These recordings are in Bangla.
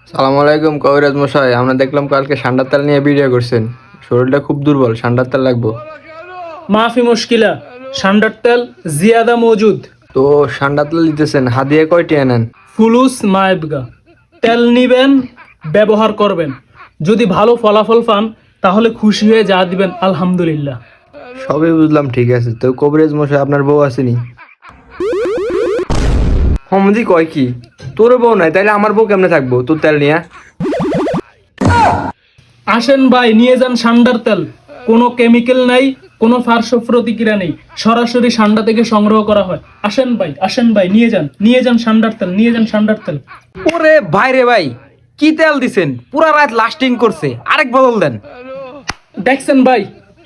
সালাম আলাইকুম কবিরাজ মশাই, আমরা দেখলাম কালকে ঠান্ডার তেল নিয়ে ভিডিও করছেন। শরীরটা খুব দুর্বল, ঠান্ডার তেল লাগবো। মাফি মুশকিলা, সান্ডার তেল জিয়াদা মজুদ। তো ঠান্ডার তেল দিতেছেন, হাদিয়ে কয়টি আনেন? ফুলুস মাইবগা। তেল নিবেন, ব্যবহার করবেন। যদি ভালো ফলাফল পান তাহলে খুশি হয়ে যা দিবেন আলহামদুলিল্লাহ। সবই বুঝলাম, ঠিক আছে। তো কবিরাজ মশাই, আপনার বউ আসেনি? হমদি কয় কি, তোর বউ নাই তাইলে আমার বউ কেমনে থাকবো তোর তেল নিয়ে? আসেন ভাই, নিয়ে যান সান্ডার তেল। কোনো কেমিক্যাল নাই, কোনো পার্শ্ব প্রতিক্রিয়া নেই, সরাসরি সান্ডা থেকে সংগ্রহ করা হয়। আসেন ভাই, আসেন ভাই, নিয়ে যান সান্ডার তেল, নিয়ে যান সান্ডার তেল। ওরে ভাই রে ভাই, কি তেল দিছেন, পুরা রাত লাস্টিং করছে, আরেক বদল দেন। দেখছেন ভাই,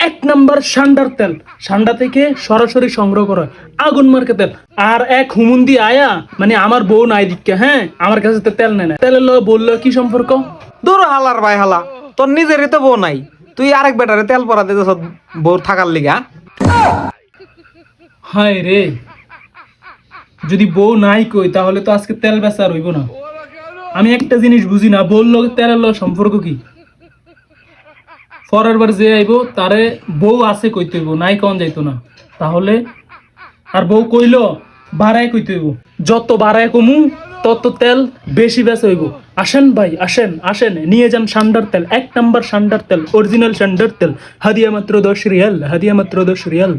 এক নাম্বার সান্ডার তেল, সান্ডা থেকে সরাসরি সংগ্রহ করা হয়, আগুন মার্কে তেল। আর এক হুমুন্দি আয়া, মানে আমার বউ নাই দিকে, হ্যাঁ আমার কাছে তো তেল নেয় না। তেলের লো বললো কি সম্পর্ক? দূর হালার ভাই হালা, তোর নিজেরই তো বউ নাই, তুই আরেক বেটারে তেল পরা দিতে বউ থাকার লিগা। হায় রে, যদি বউ নাই কই তাহলে তো আজকে তেল বেচা আর হইব না। আমি একটা জিনিস বুঝি না, বউর লগে তেলের লগে সম্পর্ক কি? পরের বার যে আইব তারে বউ আছে কইতে হইব, নাই কন যাইতো না। তাহলে আর বউ কইলো ভাড়ায় কইতে হইব, যত ভাড়ায় কমু তত তেল বেশি বেচা হইব। আসেন ভাই, আসেন আসেন, নিয়ে যান সান্ডার তেল, এক নাম্বার সান্ডার তেল, অরিজিনাল সান্ডার তেল। হাদিয়া মাত্র 10 রিয়াল, হাদিয়া মাত্র 10 রিয়াল।